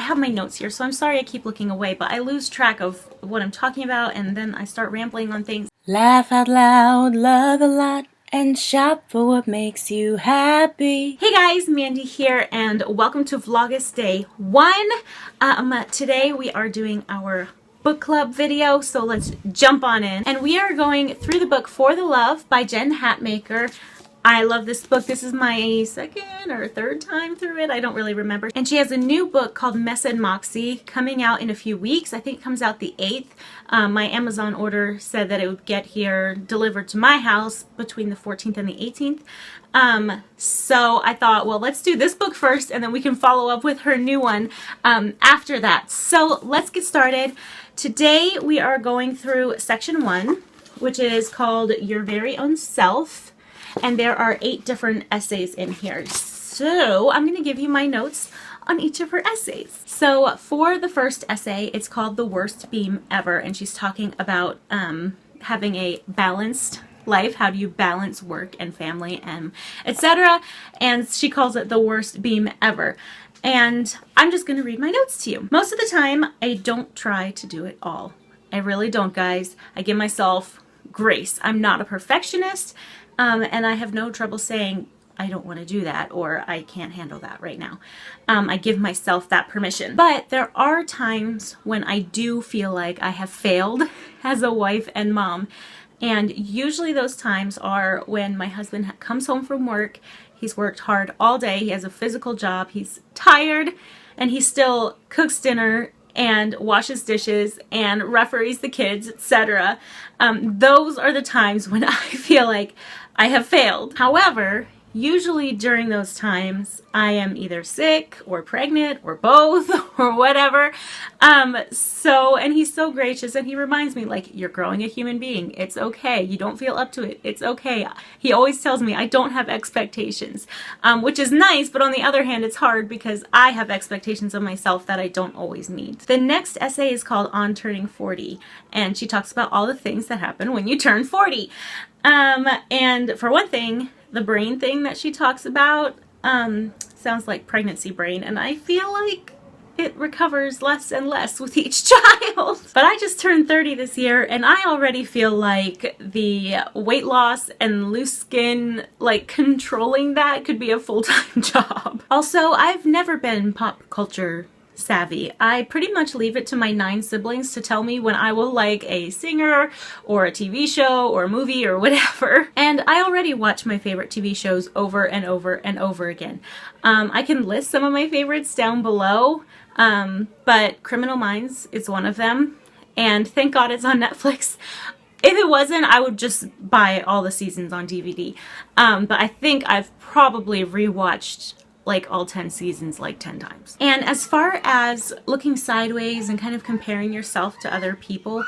have my notes here, so I'm sorry I keep looking away, but I lose track of what I'm talking about, and then I start rambling on things. Laugh out loud, love a lot, and shop for what makes you happy. Hey guys, Mandy here, and welcome to Vlogust Day 1. Today we are doing our book club video, so let's jump on in. And we are going through the book For the Love by Jen Hatmaker. I love this book. This is my second or third time through it. I don't really remember. And she has a new book called Mess and Moxie coming out in a few weeks. I think it comes out the 8th. My Amazon order said that it would get here delivered to my house between the 14th and the 18th. So I thought, well, let's do this book first and then we can follow up with her new one after that. So let's get started. Today we are going through section 1, which is called Your Very Own Self. And there are 8 different essays in here. So I'm going to give you my notes on each of her essays. So for the first essay, it's called The Worst Beam Ever. And she's talking about having a balanced life. How do you balance work and family and etc. And she calls it the worst beam ever. And I'm just going to read my notes to you. Most of the time, I don't try to do it all. I really don't, guys. I give myself grace. I'm not a perfectionist. And I have no trouble saying, I don't want to do that, or I can't handle that right now. I give myself that permission. But there are times when I do feel like I have failed as a wife and mom. And usually those times are when my husband comes home from work. He's worked hard all day. He has a physical job. He's tired, and he still cooks dinner and washes dishes and referees the kids, etc. Those are the times when I feel like I have failed. However, usually during those times, I am either sick or pregnant or both or whatever. And he's so gracious, and he reminds me, like, you're growing a human being. It's okay. You don't feel up to it. It's okay. He always tells me I don't have expectations, which is nice, but on the other hand, it's hard because I have expectations of myself that I don't always meet. The next essay is called On Turning 40, and she talks about all the things that happen when you turn 40. And for one thing, the brain thing that she talks about sounds like pregnancy brain, and I feel like it recovers less and less with each child. But I just turned 30 this year, and I already feel like the weight loss and loose skin, like controlling that could be a full-time job. Also, I've never been pop culture savvy. I pretty much leave it to my 9 siblings to tell me when I will like a singer or a TV show or a movie or whatever. And I already watch my favorite TV shows over and over and over again. I can list some of my favorites down below, but Criminal Minds is one of them. And thank God it's on Netflix. If it wasn't, I would just buy all the seasons on DVD. But I think I've probably rewatched like all 10 seasons like 10 times. And as far as looking sideways and kind of comparing yourself to other people,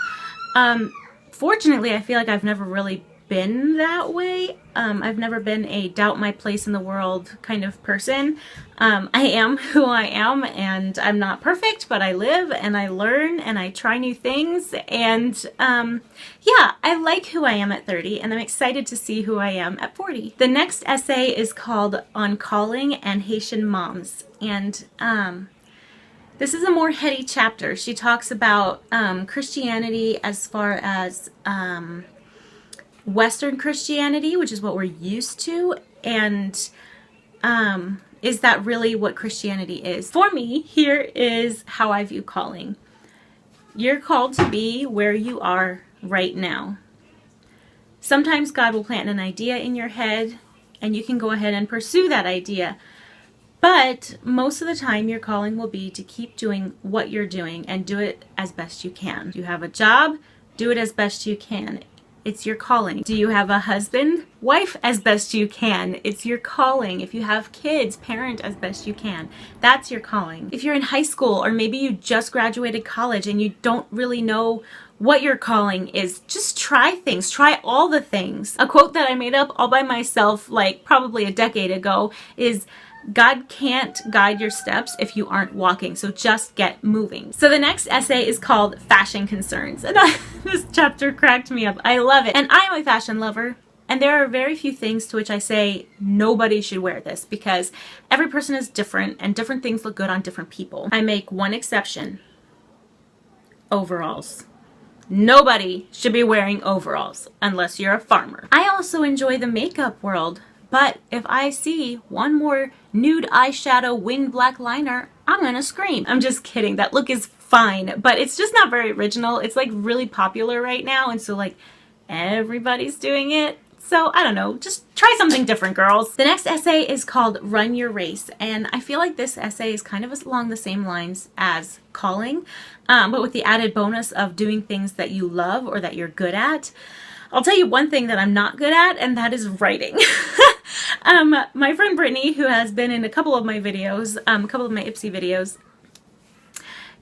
fortunately I feel like I've never really been that way. I've never been a doubt my place in the world kind of person. I am who I am, and I'm not perfect, but I live and I learn and I try new things, and yeah, I like who I am at 30, and I'm excited to see who I am at 40. The next essay is called On Calling and Haitian Moms, and this is a more heady chapter. She talks about Christianity as far as Western Christianity, which is what we're used to, and is that really what Christianity is? For me, here is how I view calling. You're called to be where you are right now. Sometimes God will plant an idea in your head, and you can go ahead and pursue that idea. But most of the time, your calling will be to keep doing what you're doing and do it as best you can. You have a job, do it as best you can. It's your calling. Do you have a husband? Wife as best you can. It's your calling. If you have kids, parent as best you can. That's your calling. If you're in high school, or maybe you just graduated college and you don't really know what your calling is, just try things. Try all the things. A quote that I made up all by myself like probably a decade ago is, God can't guide your steps if you aren't walking, so just get moving. So the next essay is called Fashion Concerns, and this chapter cracked me up. I love it. And I'm a fashion lover, And there are very few things to which I say nobody should wear this because every person is different and different things look good on different people. I make one exception. Overalls. Nobody should be wearing overalls unless you're a farmer. I also enjoy the makeup world, but if I see one more nude eyeshadow winged black liner, I'm gonna scream. I'm just kidding. That look is fine, but it's just not very original. It's like really popular right now, and so like everybody's doing it. So I don't know, just try something different, girls. The next essay is called Run Your Race, and I feel like this essay is kind of along the same lines as Calling, but with the added bonus of doing things that you love or that you're good at. I'll tell you one thing that I'm not good at, and that is writing. My friend Brittany, who has been in a couple of my videos, a couple of my ipsy videos,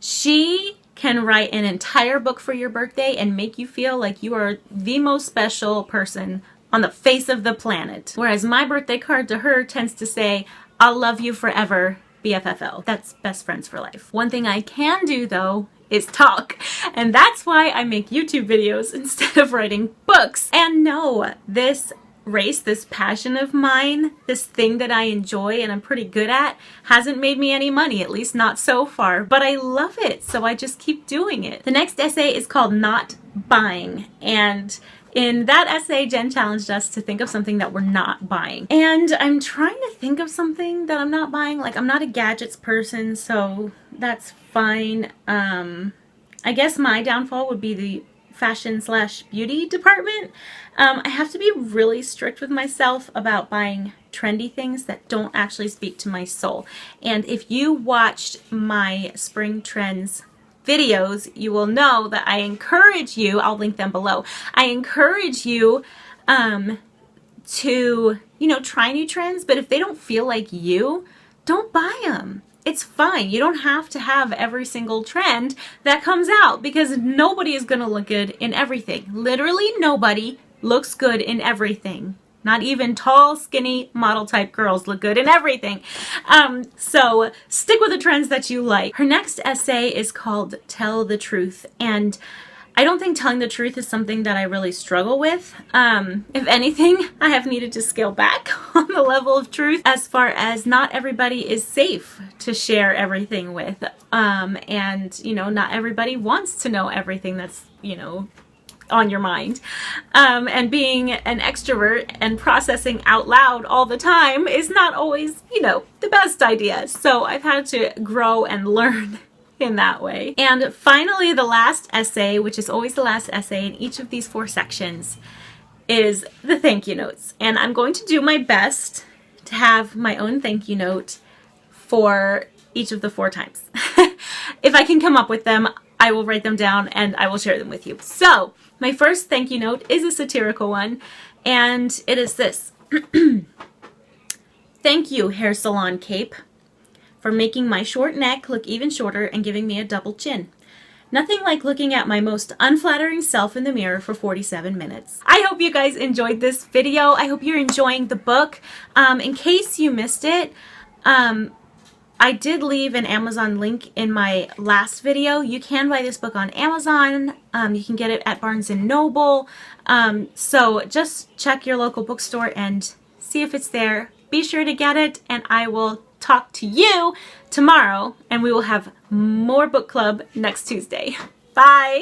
she can write an entire book for your birthday and make you feel like you are the most special person on the face of the planet. Whereas my birthday card to her tends to say, I'll love you forever, BFFL. That's best friends for life. One thing I can do though is talk. And that's why I make YouTube videos instead of writing books. And no, this race, this passion of mine, this thing that I enjoy and I'm pretty good at, hasn't made me any money, at least not so far, but I love it, so I just keep doing it. The next essay is called Not Buying, and in that essay, Jen challenged us to think of something that we're not buying. And I'm trying to think of something that I'm not buying. Like, I'm not a gadgets person, so that's fine. I guess my downfall would be the fashion/beauty department. I have to be really strict with myself about buying trendy things that don't actually speak to my soul. And if you watched my spring trends videos, you will know that I encourage you, I'll link them below, I encourage you to, try new trends, but if they don't feel like you, don't buy them. It's fine. You don't have to have every single trend that comes out because nobody is going to look good in everything. Literally nobody looks good in everything. Not even tall, skinny, model type girls look good in everything. So stick with the trends that you like. Her next essay is called Tell the Truth. And I don't think telling the truth is something that I really struggle with. If anything, I have needed to scale back on the level of truth as far as not everybody is safe to share everything with. And, not everybody wants to know everything that's, on your mind. And being an extrovert and processing out loud all the time is not always, the best idea. So I've had to grow and learn in that way. And finally, the last essay, which is always the last essay in each of these 4 sections, is the thank you notes. And I'm going to do my best to have my own thank you note for each of the 4 times. If I can come up with them, I will write them down and I will share them with you. So my first thank you note is a satirical one, and it is this. Thank you, hair salon cape, for making my short neck look even shorter and giving me a double chin. Nothing like looking at my most unflattering self in the mirror for 47 minutes. I hope you guys enjoyed this video. I hope you're enjoying the book. In case you missed it, I did leave an Amazon link in my last video. You can buy this book on Amazon. You can get it at Barnes & Noble. So just check your local bookstore and see if it's there. Be sure to get it, and I will talk to you tomorrow, and we will have more book club next Tuesday. Bye!